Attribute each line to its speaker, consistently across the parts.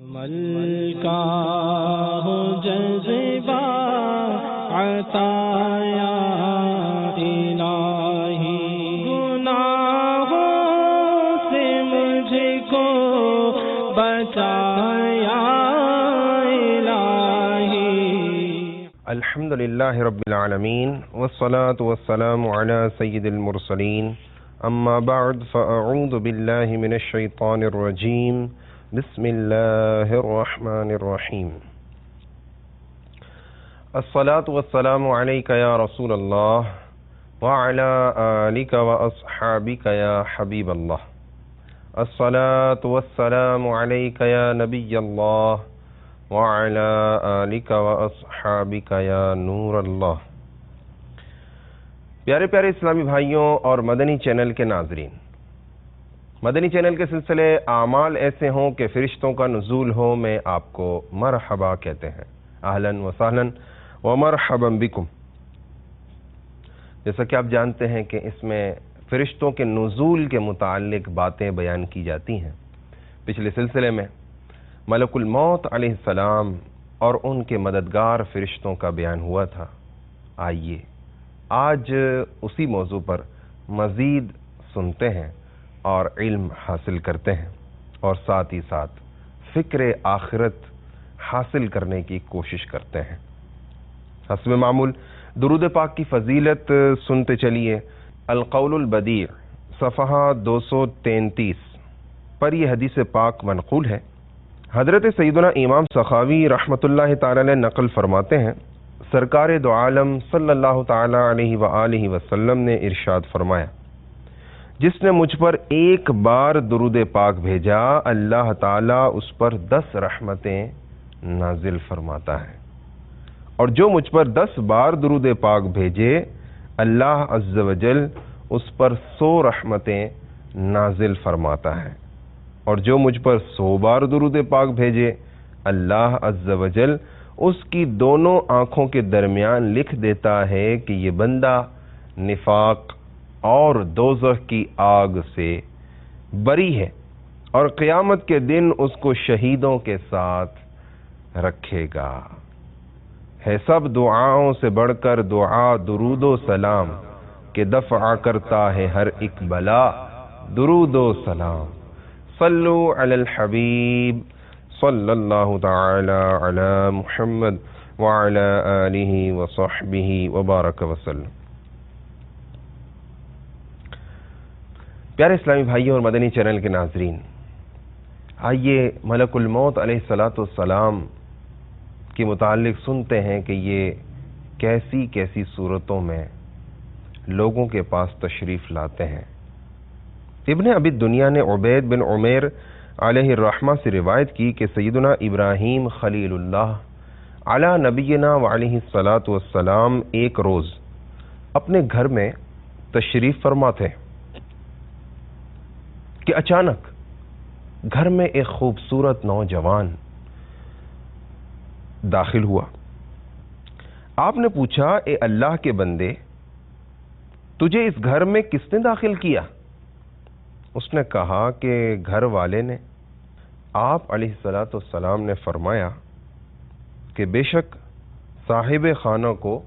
Speaker 1: ملکا ہو جذبہ عطایا الہی، گناہوں سے مجھ کو بچایا الہی۔
Speaker 2: الحمدللہ رب العالمین والصلاة والسلام علی سید المرسلین، اما بعد فاعوذ باللہ من الشیطان الرجیم، بسم اللہ الرحمن الرحیم۔ الصلاة والسلام علیک یا رسول اللہ وعلی آلک واصحابک یا حبیب اللہ۔ الصلاة والسلام علیک یا نبی اللہ وعلی آلک واصحابک یا نور اللہ۔ پیارے پیارے اسلامی بھائیوں اور مدنی چینل کے ناظرین، مدنی چینل کے سلسلے اعمال ایسے ہوں کہ فرشتوں کا نزول ہو، میں آپ کو مرحبا کہتے ہیں، اہلاً و سہلاً و مرحبا بکم۔ جیسا کہ آپ جانتے ہیں کہ اس میں فرشتوں کے نزول کے متعلق باتیں بیان کی جاتی ہیں۔ پچھلے سلسلے میں ملک الموت علیہ السلام اور ان کے مددگار فرشتوں کا بیان ہوا تھا۔ آئیے آج اسی موضوع پر مزید سنتے ہیں اور علم حاصل کرتے ہیں، اور ساتھ ہی ساتھ فکر آخرت حاصل کرنے کی کوشش کرتے ہیں۔ حسب معمول درود پاک کی فضیلت سنتے چلیے۔ القول البدیع صفحہ 233 پر یہ حدیث پاک منقول ہے۔ حضرت سیدنا امام سخاوی رحمۃ اللہ تعالی علیہ نقل فرماتے ہیں، سرکار دو عالم صلی اللہ تعالی علیہ وآلہ وسلم نے ارشاد فرمایا، جس نے مجھ پر ایک بار درود پاک بھیجا، اللہ تعالیٰ اس پر 10 رحمتیں نازل فرماتا ہے، اور جو مجھ پر 10 بار درود پاک بھیجے، اللہ عز و جل اس پر 100 رحمتیں نازل فرماتا ہے، اور جو مجھ پر 100 بار درود پاک بھیجے، اللہ عز و جل اس کی دونوں آنکھوں کے درمیان لکھ دیتا ہے کہ یہ بندہ نفاق اور دوزخ کی آگ سے بری ہے، اور قیامت کے دن اس کو شہیدوں کے ساتھ رکھے گا۔ ہے سب دعاؤں سے بڑھ کر دعا درود و سلام، کہ دفع کرتا ہے ہر ایک بلا درود و سلام۔ صلو علی الحبیب صلی اللہ تعالی علی محمد وعلی آلہ وصحبہ وبارک وسلم۔ پیارے اسلامی بھائیوں اور مدنی چینل کے ناظرین، آئیے ملک الموت علیہ السلام کے متعلق سنتے ہیں کہ یہ کیسی کیسی صورتوں میں لوگوں کے پاس تشریف لاتے ہیں۔ ابن ابی دنیا نے عبید بن عمیر علیہ الرحمہ سے روایت کی کہ سیدنا ابراہیم خلیل اللہ علی نبینا وعلیہ الصلاۃ والسلام ایک روز اپنے گھر میں تشریف فرما تھے کہ اچانک گھر میں ایک خوبصورت نوجوان داخل ہوا۔ آپ نے پوچھا، اے اللہ کے بندے، تجھے اس گھر میں کس نے داخل کیا؟ اس نے کہا کہ گھر والے نے۔ آپ علیہ السلام نے فرمایا کہ بے شک صاحب خانہ کو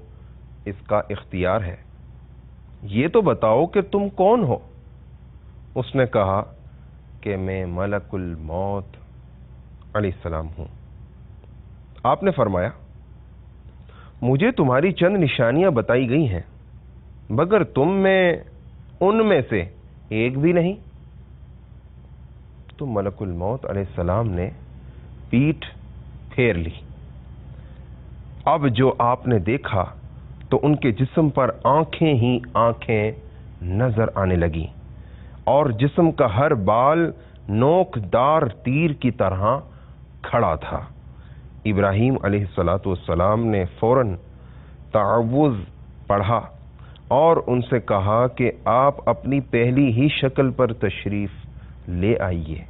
Speaker 2: اس کا اختیار ہے، یہ تو بتاؤ کہ تم کون ہو؟ اس نے کہا کہ میں ملک الموت علیہ السلام ہوں۔ آپ نے فرمایا، مجھے تمہاری چند نشانیاں بتائی گئی ہیں، مگر تم میں ان میں سے ایک بھی نہیں۔ تو ملک الموت علیہ السلام نے پیٹھ پھیر لی۔ اب جو آپ نے دیکھا تو ان کے جسم پر آنکھیں ہی آنکھیں نظر آنے لگیں، اور جسم کا ہر بال نوک دار تیر کی طرح کھڑا تھا۔ ابراہیم علیہ السلام نے فوراً تعوذ پڑھا اور ان سے کہا کہ آپ اپنی پہلی ہی شکل پر تشریف لے آئیے۔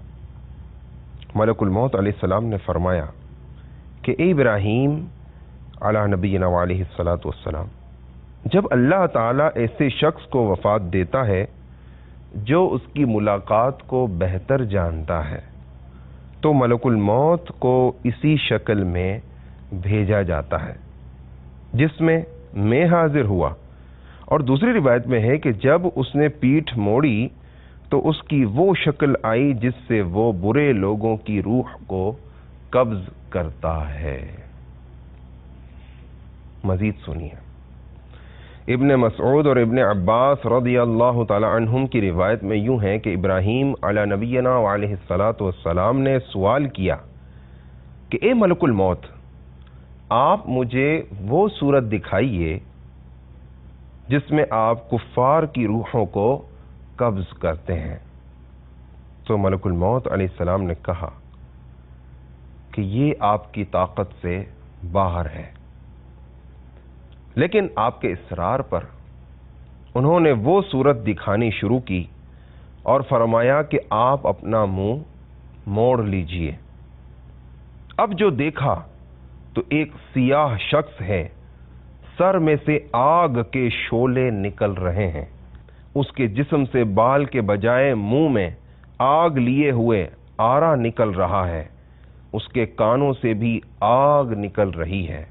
Speaker 2: ملک الموت علیہ السلام نے فرمایا کہ اے ابراہیم علی نبینا علیہ السلام، جب اللہ تعالیٰ ایسے شخص کو وفات دیتا ہے جو اس کی ملاقات کو بہتر جانتا ہے، تو ملک الموت کو اسی شکل میں بھیجا جاتا ہے جس میں حاضر ہوا. اور دوسری روایت میں ہے کہ جب اس نے پیٹھ موڑی تو اس کی وہ شکل آئی جس سے وہ برے لوگوں کی روح کو قبض کرتا ہے. مزید سنیے. ابن مسعود اور ابن عباس رضی اللہ تعالی عنہم کی روایت میں یوں ہے کہ ابراہیم علی نبینا علیہ الصلاۃ والسلام نے سوال کیا کہ اے ملک الموت، آپ مجھے وہ صورت دکھائیے جس میں آپ کفار کی روحوں کو قبض کرتے ہیں. تو ملک الموت علیہ السلام نے کہا کہ یہ آپ کی طاقت سے باہر ہے. لیکن آپ کے اصرار پر انہوں نے وہ صورت دکھانی شروع کی اور فرمایا کہ آپ اپنا منہ موڑ لیجئے. اب جو دیکھا تو ایک سیاہ شخص ہے، سر میں سے آگ کے شعلے نکل رہے ہیں، اس کے جسم سے بال کے بجائے منہ میں آگ لیے ہوئے آرا نکل رہا ہے، اس کے کانوں سے بھی آگ نکل رہی ہے.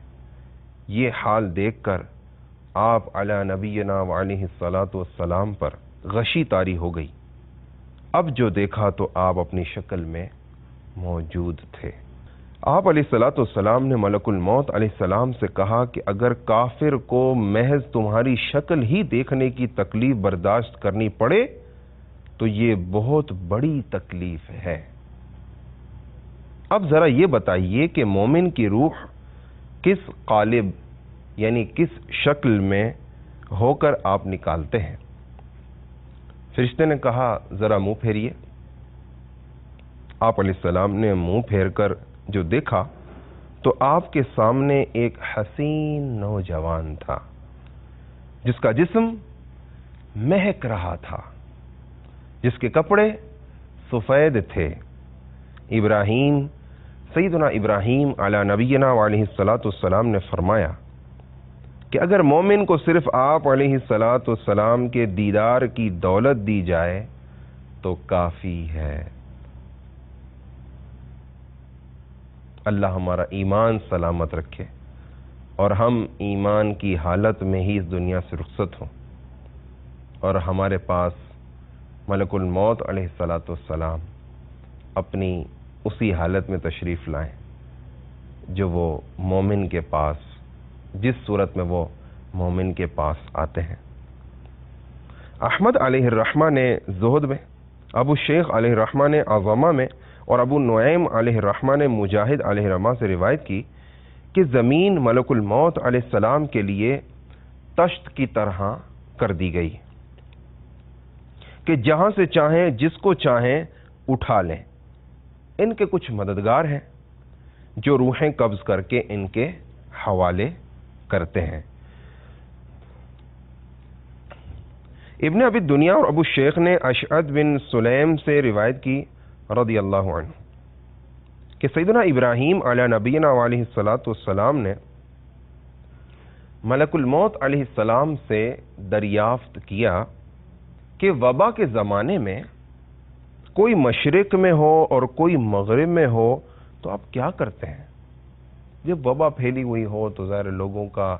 Speaker 2: یہ حال دیکھ کر آپ علی نبینا علیہ الصلاۃ والسلام پر غشی طاری ہو گئی. اب جو دیکھا تو آپ اپنی شکل میں موجود تھے. آپ علیہ الصلاۃ والسلام نے ملک الموت علیہ السلام سے کہا کہ اگر کافر کو محض تمہاری شکل ہی دیکھنے کی تکلیف برداشت کرنی پڑے تو یہ بہت بڑی تکلیف ہے. اب ذرا یہ بتائیے کہ مومن کی روح کس قالب یعنی کس شکل میں ہو کر آپ نکالتے ہیں؟ فرشتے نے کہا ذرا منہ پھیریے. آپ علیہ السلام نے منہ پھیر کر جو دیکھا تو آپ کے سامنے ایک حسین نوجوان تھا جس کا جسم مہک رہا تھا، جس کے کپڑے سفید تھے. سیدنا ابراہیم علی نبینا علیہ الصلاۃ والسلام نے فرمایا کہ اگر مومن کو صرف آپ علیہ الصلاۃ والسلام کے دیدار کی دولت دی جائے تو کافی ہے. اللہ ہمارا ایمان سلامت رکھے اور ہم ایمان کی حالت میں ہی اس دنیا سے رخصت ہوں اور ہمارے پاس ملک الموت علیہ الصلاۃ والسلام اپنی اسی حالت میں تشریف لائیں جو وہ مومن کے پاس، جس صورت میں وہ مومن کے پاس آتے ہیں. احمد علیہ الرحمہ نے زہد میں، ابو شیخ علیہ الرحمہ نے عظمہ میں اور ابو نعیم علیہ الرحمہ نے مجاہد علیہ الرحمہ سے روایت کی کہ زمین ملک الموت علیہ السلام کے لیے تشت کی طرح کر دی گئی کہ جہاں سے چاہیں جس کو چاہیں اٹھا لیں. ان کے کچھ مددگار ہیں جو روحیں قبض کر کے ان کے حوالے کرتے ہیں. ابن ابی دنیا اور ابو شیخ نے اشعث بن سلیم سے روایت کی رضی اللہ عنہ کہ سیدنا ابراہیم علی نبینا علیہ الصلاۃ والسلام نے ملک الموت علیہ السلام سے دریافت کیا کہ وبا کے زمانے میں کوئی مشرق میں ہو اور کوئی مغرب میں ہو تو آپ کیا کرتے ہیں؟ جب وبا پھیلی ہوئی ہو تو ظاہر لوگوں کا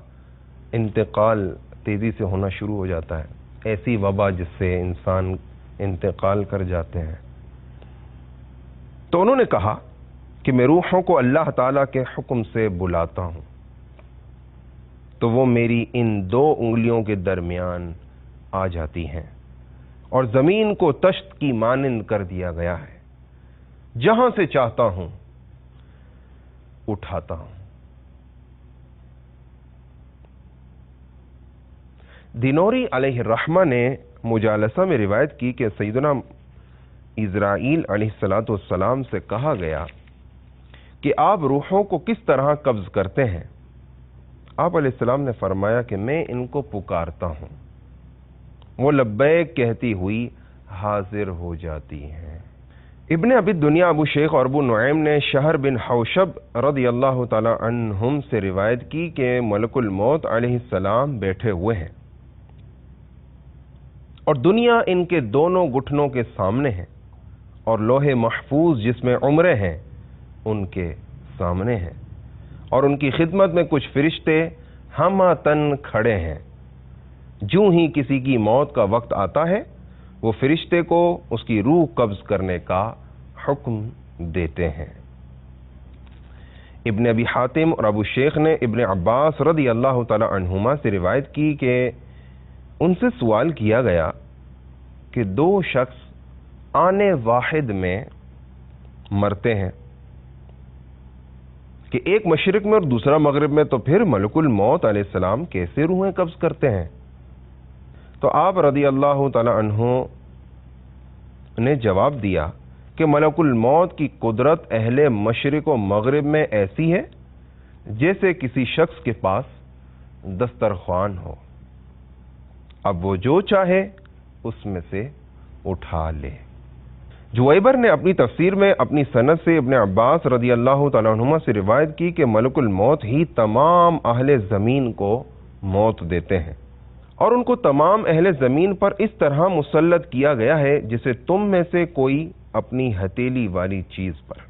Speaker 2: انتقال تیزی سے ہونا شروع ہو جاتا ہے، ایسی وبا جس سے انسان انتقال کر جاتے ہیں. تو انہوں نے کہا کہ میں روحوں کو اللہ تعالیٰ کے حکم سے بلاتا ہوں تو وہ میری ان دو انگلیوں کے درمیان آ جاتی ہیں اور زمین کو تشت کی مانند کر دیا گیا ہے، جہاں سے چاہتا ہوں اٹھاتا ہوں. دینوری علیہ الرحمہ نے مجالسہ میں روایت کی کہ سیدنا اسرائیل علیہ الصلاۃ والسلام سے کہا گیا کہ آپ روحوں کو کس طرح قبض کرتے ہیں؟ آپ علیہ السلام نے فرمایا کہ میں ان کو پکارتا ہوں، وہ لبیک کہتی ہوئی حاضر ہو جاتی ہیں. ابن ابی دنیا ابو شیخ اور ابو نعیم نے شہر بن حوشب رضی اللہ تعالی عنہم سے روایت کی کہ ملک الموت علیہ السلام بیٹھے ہوئے ہیں اور دنیا ان کے دونوں گھٹنوں کے سامنے ہے اور لوح محفوظ جس میں عمریں ہیں ان کے سامنے ہیں، اور ان کی خدمت میں کچھ فرشتے ہماتن کھڑے ہیں۔ جو ہی کسی کی موت کا وقت آتا ہے وہ فرشتے کو اس کی روح قبض کرنے کا حکم دیتے ہیں۔ ابن ابی حاتم اور ابو شیخ نے ابن عباس رضی اللہ تعالی عنہما سے روایت کی کہ ان سے سوال کیا گیا کہ دو شخص آنے واحد میں مرتے ہیں کہ ایک مشرق میں اور دوسرا مغرب میں، تو پھر ملک الموت علیہ السلام کیسے روحیں قبض کرتے ہیں؟ تو آپ رضی اللہ تعالی عنہ نے جواب دیا کہ ملک الموت کی قدرت اہل مشرق و مغرب میں ایسی ہے جیسے کسی شخص کے پاس دسترخوان ہو، اب وہ جو چاہے اس میں سے اٹھا لے۔ جویبر نے اپنی تفسیر میں اپنی سند سے ابن عباس رضی اللہ تعالیٰ عنہما سے روایت کی کہ ملک الموت ہی تمام اہل زمین کو موت دیتے ہیں، اور ان کو تمام اہل زمین پر اس طرح مسلط کیا گیا ہے جسے تم میں سے کوئی اپنی ہتھیلی والی چیز پر۔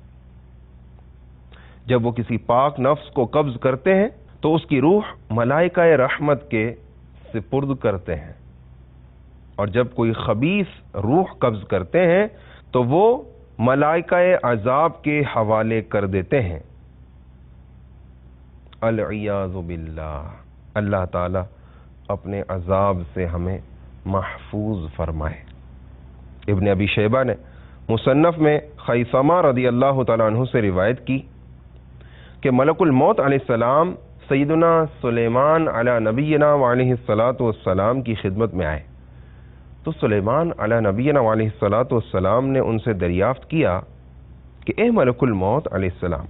Speaker 2: جب وہ کسی پاک نفس کو قبض کرتے ہیں تو اس کی روح ملائکہ رحمت کے سپرد کرتے ہیں، اور جب کوئی خبیث روح قبض کرتے ہیں تو وہ ملائکہ عذاب کے حوالے کر دیتے ہیں۔ العیاذ باللہ، اللہ تعالی اپنے عذاب سے ہمیں محفوظ فرمائے۔ ابن ابی شیبہ نے مصنف میں خیثمہ رضی اللہ تعالیٰ عنہ سے روایت کی کہ ملک الموت علیہ السلام سیدنا سلیمان علی نبینا وعلیہ الصلاۃ والسلام کی خدمت میں آئے تو سلیمان علی نبینا وعلیہ الصلاۃ والسلام نے ان سے دریافت کیا کہ اے ملک الموت علیہ السلام،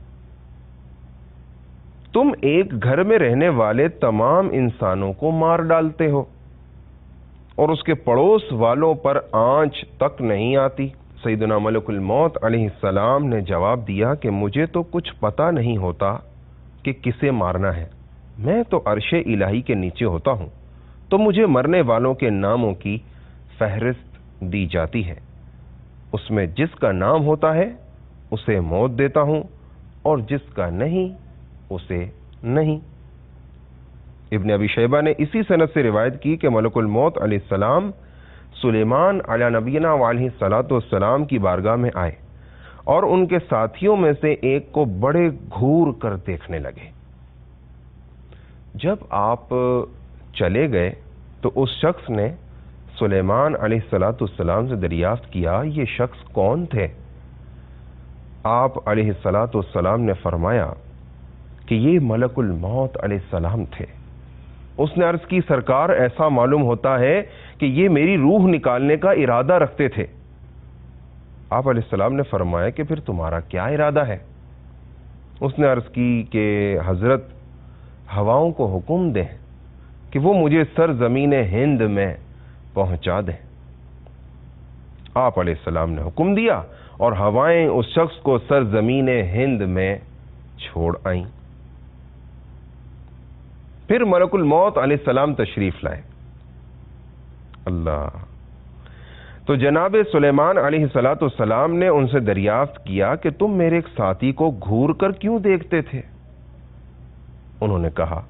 Speaker 2: تم ایک گھر میں رہنے والے تمام انسانوں کو مار ڈالتے ہو اور اس کے پڑوس والوں پر آنچ تک نہیں آتی۔ سیدنا ملک الموت علیہ السلام نے جواب دیا کہ مجھے تو کچھ پتہ نہیں ہوتا کہ کسے مارنا ہے، میں تو عرش الہی کے نیچے ہوتا ہوں، تو مجھے مرنے والوں کے ناموں کی فہرست دی جاتی ہے، اس میں جس کا نام ہوتا ہے اسے موت دیتا ہوں اور جس کا نہیں اسے نہیں۔ ابن ابی شیبہ نے اسی سند سے روایت کی کہ ملک الموت علیہ السلام سلیمان علی نبینا وعلیہ الصلاۃ والسلام کی بارگاہ میں آئے اور ان کے ساتھیوں میں سے ایک کو بڑے گھور کر دیکھنے لگے۔ جب آپ چلے گئے تو اس شخص نے سلیمان علیہ الصلاۃ والسلام سے دریافت کیا یہ شخص کون تھے؟ آپ علیہ الصلاۃ والسلام نے فرمایا کہ یہ ملک الموت علیہ السلام تھے۔ اس نے عرض کی سرکار ایسا معلوم ہوتا ہے کہ یہ میری روح نکالنے کا ارادہ رکھتے تھے۔ آپ علیہ السلام نے فرمایا کہ پھر تمہارا کیا ارادہ ہے؟ اس نے عرض کی کہ حضرت ہواؤں کو حکم دیں کہ وہ مجھے سرزمین ہند میں پہنچا دیں۔ آپ علیہ السلام نے حکم دیا اور ہوائیں اس شخص کو سرزمین ہند میں چھوڑ آئیں۔ پھر ملک الموت علیہ السلام تشریف لائے۔ اللہ، تو جناب سلیمان علیہ السلام نے ان سے دریافت کیا کہ تم میرے ایک ساتھی کو گھور کر کیوں دیکھتے تھے؟ انہوں نے کہا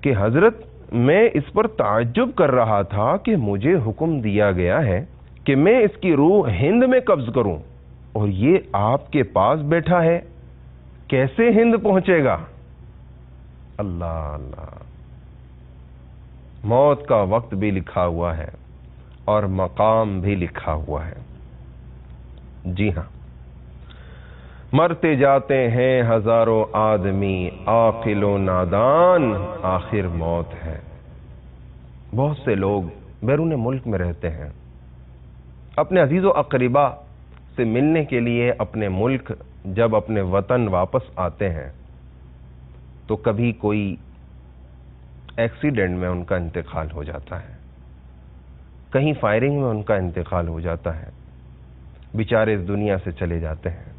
Speaker 2: کہ حضرت میں اس پر تعجب کر رہا تھا کہ مجھے حکم دیا گیا ہے کہ میں اس کی روح ہند میں قبض کروں اور یہ آپ کے پاس بیٹھا ہے، کیسے ہند پہنچے گا؟ اللہ اللہ، موت کا وقت بھی لکھا ہوا ہے اور مقام بھی لکھا ہوا ہے۔ جی ہاں، مرتے جاتے ہیں ہزاروں آدمی، عاقل و نادان آخر موت ہے۔ بہت سے لوگ بیرون ملک میں رہتے ہیں، اپنے عزیز و اقربا سے ملنے کے لیے اپنے ملک جب اپنے وطن واپس آتے ہیں تو کبھی کوئی ایکسیڈنٹ میں ان کا انتقال ہو جاتا ہے، کہیں فائرنگ میں ان کا انتقال ہو جاتا ہے، بیچارے اس دنیا سے چلے جاتے ہیں۔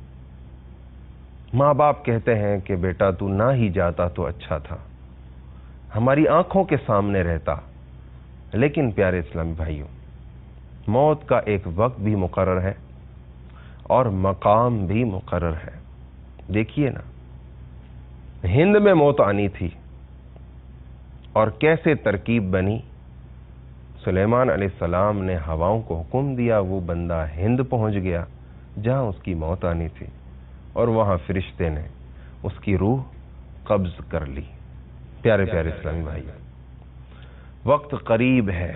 Speaker 2: ماں باپ کہتے ہیں کہ بیٹا تو نہ ہی جاتا تو اچھا تھا، ہماری آنکھوں کے سامنے رہتا۔ لیکن پیارے اسلامی بھائیوں، موت کا ایک وقت بھی مقرر ہے اور مقام بھی مقرر ہے۔ دیکھیے نا، ہند میں موت آنی تھی اور کیسے ترکیب بنی۔ سلیمان علیہ السلام نے ہواؤں کو حکم دیا، وہ بندہ ہند پہنچ گیا جہاں اس کی موت آنی تھی، اور وہاں فرشتے نے اس کی روح قبض کر لی۔ پیارے پیارے اسلامی بھائی، وقت قریب ہے،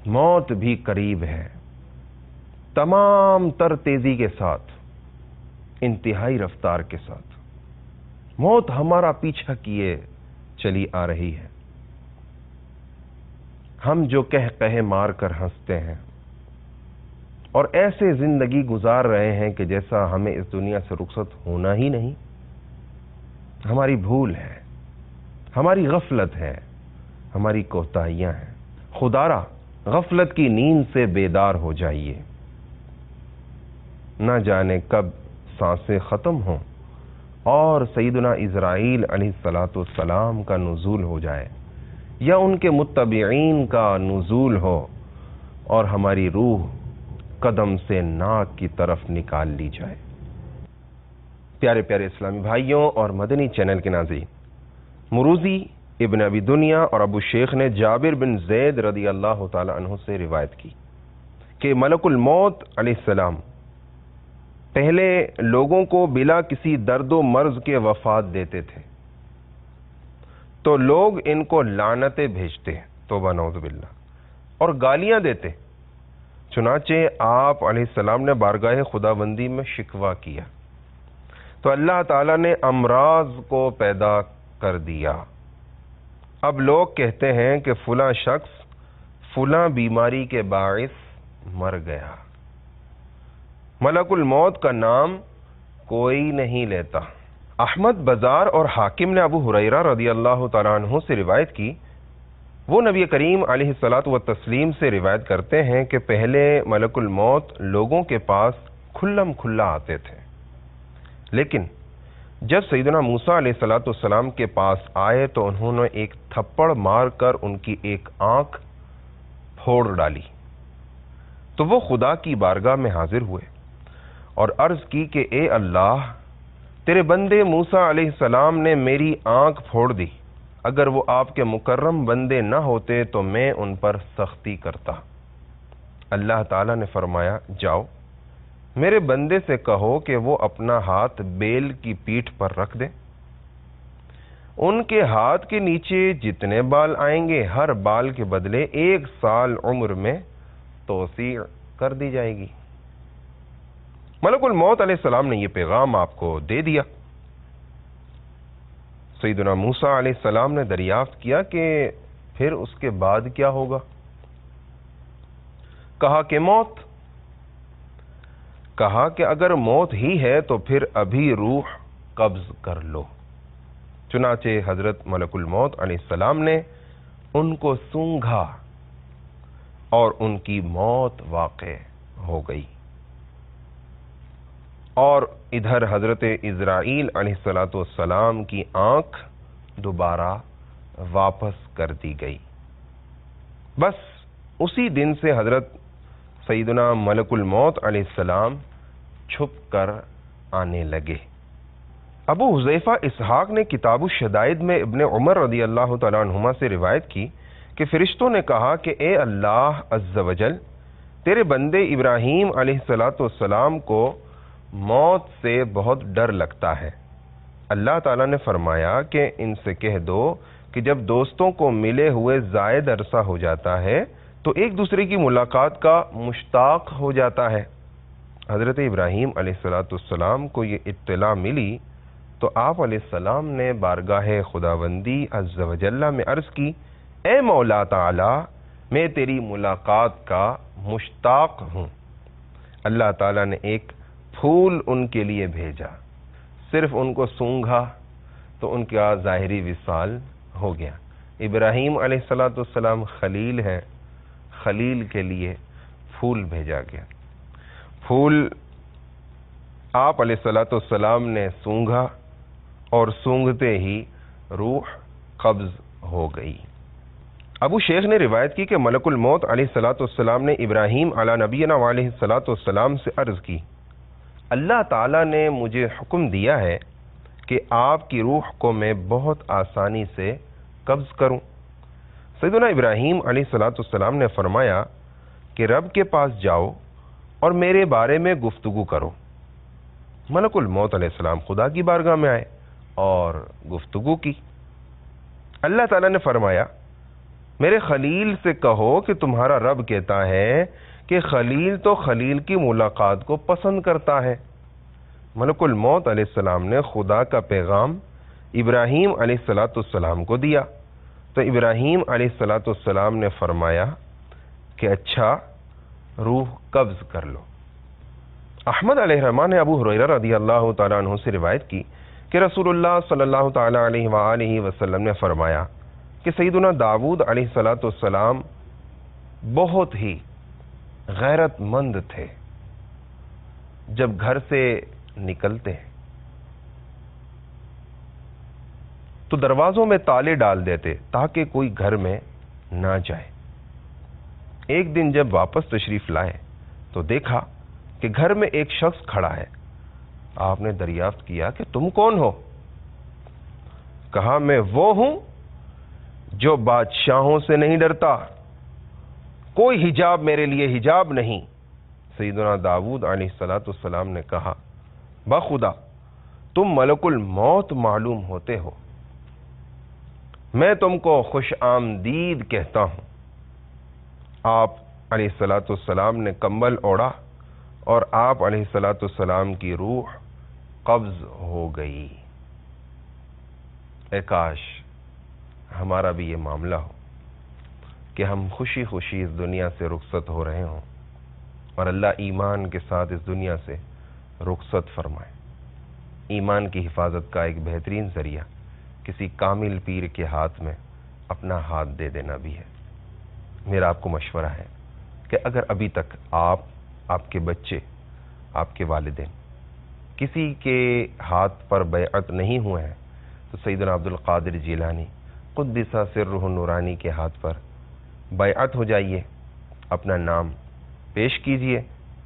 Speaker 2: موت بھی قریب ہے، تمام تر تیزی کے ساتھ، انتہائی رفتار کے ساتھ موت ہمارا پیچھا کیے چلی آ رہی ہے۔ ہم جو کہہ مار کر ہنستے ہیں اور ایسے زندگی گزار رہے ہیں کہ جیسا ہمیں اس دنیا سے رخصت ہونا ہی نہیں۔ ہماری بھول ہے، ہماری غفلت ہے، ہماری کوتاہیاں ہیں۔ خدارا غفلت کی نیند سے بیدار ہو جائیے، نہ جانے کب سانسیں ختم ہوں اور سیدنا اسرائیل علیہ السلام کا نزول ہو جائے یا ان کے متبعین کا نزول ہو اور ہماری روح قدم سے ناک کی طرف نکال لی جائے۔ پیارے پیارے اسلامی بھائیوں اور مدنی چینل کے ناظرین، مروزی، ابن ابی دنیا اور ابو شیخ نے جابر بن زید رضی اللہ تعالی عنہ سے روایت کی کہ ملک الموت علیہ السلام پہلے لوگوں کو بلا کسی درد و مرض کے وفات دیتے تھے تو لوگ ان کو لعنتیں بھیجتے، توبہ نعوذ باللہ، اور گالیاں دیتے۔ چنانچہ آپ علیہ السلام نے بارگاہ خداوندی میں شکوہ کیا تو اللہ تعالیٰ نے امراض کو پیدا کر دیا۔ اب لوگ کہتے ہیں کہ فلاں شخص فلاں بیماری کے باعث مر گیا، ملک الموت کا نام کوئی نہیں لیتا۔ احمد بزار اور حاکم نے ابو ہریرہ رضی اللہ تعالیٰ عنہ سے روایت کی، وہ نبی کریم علیہ الصلاۃ والتسلیم سے روایت کرتے ہیں کہ پہلے ملک الموت لوگوں کے پاس کھلم کھلا آتے تھے، لیکن جب سیدنا موسیٰ علیہ الصلاۃ والسلام کے پاس آئے تو انہوں نے ایک تھپڑ مار کر ان کی ایک آنکھ پھوڑ ڈالی، تو وہ خدا کی بارگاہ میں حاضر ہوئے اور عرض کی کہ اے اللہ، تیرے بندے موسیٰ علیہ السلام نے میری آنکھ پھوڑ دی، اگر وہ آپ کے مکرم بندے نہ ہوتے تو میں ان پر سختی کرتا۔ اللہ تعالیٰ نے فرمایا، جاؤ میرے بندے سے کہو کہ وہ اپنا ہاتھ بیل کی پیٹھ پر رکھ دے، ان کے ہاتھ کے نیچے جتنے بال آئیں گے ہر بال کے بدلے 1 سال عمر میں توسیع کر دی جائے گی۔ ملک الموت علیہ السلام نے یہ پیغام آپ کو دے دیا۔ سیدنا موسیٰ علیہ السلام نے دریافت کیا کہ پھر اس کے بعد کیا ہوگا؟ کہا کہ موت۔ کہا کہ اگر موت ہی ہے تو پھر ابھی روح قبض کر لو۔ چنانچہ حضرت ملک الموت علیہ السلام نے ان کو سونگھا اور ان کی موت واقع ہو گئی، اور ادھر حضرت اسرائیل علیہ السلام کی آنکھ دوبارہ واپس کر دی گئی۔ بس اسی دن سے حضرت سیدنا ملک الموت علیہ السلام چھپ کر آنے لگے۔ ابو حذیفہ اسحاق نے کتاب الشدائد میں ابن عمر رضی اللہ تعالیٰ عنہما سے روایت کی کہ فرشتوں نے کہا کہ اے اللہ عز و جل، تیرے بندے ابراہیم علیہ السلام کو موت سے بہت ڈر لگتا ہے۔ اللہ تعالیٰ نے فرمایا کہ ان سے کہہ دو کہ جب دوستوں کو ملے ہوئے زائد عرصہ ہو جاتا ہے تو ایک دوسرے کی ملاقات کا مشتاق ہو جاتا ہے۔ حضرت ابراہیم علیہ السلام کو یہ اطلاع ملی تو آپ علیہ السلام نے بارگاہ خداوندی عز و جل میں عرض کی، اے مولا تعالی، میں تیری ملاقات کا مشتاق ہوں۔ اللہ تعالیٰ نے ایک پھول ان کے لیے بھیجا، صرف ان کو سونگھا تو ان کا ظاہری وصال ہو گیا۔ ابراہیم علیہ السلام خلیل ہیں، خلیل کے لیے پھول بھیجا گیا۔ پھول آپ علیہ السلام نے سونگھا اور سونگھتے ہی روح قبض ہو گئی۔ ابو شیخ نے روایت کی کہ ملک الموت علیہ السلام نے ابراہیم علی نبینا علیہ السلام سے عرض کی، اللہ تعالیٰ نے مجھے حکم دیا ہے کہ آپ کی روح کو میں بہت آسانی سے قبض کروں۔ سیدنا ابراہیم علیہ السلام نے فرمایا کہ رب کے پاس جاؤ اور میرے بارے میں گفتگو کرو۔ ملک الموت علیہ السلام خدا کی بارگاہ میں آئے اور گفتگو کی۔ اللہ تعالیٰ نے فرمایا میرے خلیل سے کہو کہ تمہارا رب کہتا ہے کہ خلیل تو خلیل کی ملاقات کو پسند کرتا ہے۔ ملک الموت علیہ السلام نے خدا کا پیغام ابراہیم علیہ السلام کو دیا تو ابراہیم علیہ السلام نے فرمایا کہ اچھا روح قبض کر لو۔ احمد علیہ الرحمٰن نے ابو ہریرہ رضی اللہ تعالیٰ عنہ سے روایت کی کہ رسول اللہ صلی اللہ تعالیٰ علیہ وآلہ وسلم نے فرمایا کہ سیدنا داؤد علیہ السلام بہت ہی غیرت مند تھے۔ جب گھر سے نکلتے تو دروازوں میں تالے ڈال دیتے تاکہ کوئی گھر میں نہ جائے۔ ایک دن جب واپس تشریف لائے تو دیکھا کہ گھر میں ایک شخص کھڑا ہے۔ آپ نے دریافت کیا کہ تم کون ہو؟ کہا میں وہ ہوں جو بادشاہوں سے نہیں ڈرتا، کوئی حجاب میرے لیے حجاب نہیں۔ سیدنا داؤد علیہ السلام نے کہا بخدا تم ملک الموت معلوم ہوتے ہو، میں تم کو خوش آمدید کہتا ہوں۔ آپ علیہ السلام نے کمبل اوڑھا اور آپ علیہ السلام کی روح قبض ہو گئی۔ اے کاش ہمارا بھی یہ معاملہ ہو کہ ہم خوشی خوشی اس دنیا سے رخصت ہو رہے ہوں اور اللہ ایمان کے ساتھ اس دنیا سے رخصت فرمائے۔ ایمان کی حفاظت کا ایک بہترین ذریعہ کسی کامل پیر کے ہاتھ میں اپنا ہاتھ دے دینا بھی ہے۔ میرا آپ کو مشورہ ہے کہ اگر ابھی تک آپ کے بچے، آپ کے والدین کسی کے ہاتھ پر بیعت نہیں ہوئے ہیں تو سیدنا عبد القادر جیلانی قدس سرہ النورانی کے ہاتھ پر بیعت ہو جائیے، اپنا نام پیش کیجئے،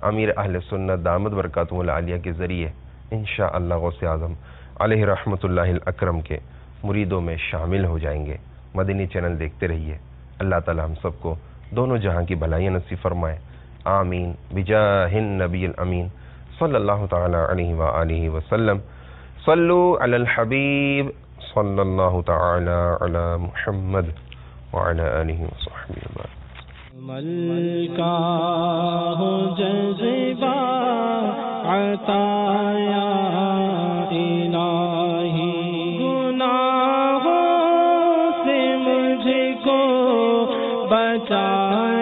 Speaker 2: امیر اہل سنت دامت برکاتہ العالیہ کے ذریعے انشاءاللہ غوث اعظم علیہ رحمت اللہ الاکرم کے مریدوں میں شامل ہو جائیں گے۔ مدنی چینل دیکھتے رہیے۔ اللہ تعالی ہم سب کو دونوں جہاں کی بھلائیاں نصیب فرمائے، آمین بجاہ النبی الامین صلی اللہ تعالی علیہ وآلہ وسلم۔ صلو علی الحبیب صلی اللہ تعالی علی محمد وعلی آلہ وصحبہ وسلم۔
Speaker 1: ملکہ ہو جذبہ عطایا الہی، گناہوں سے مجھ کو بچایا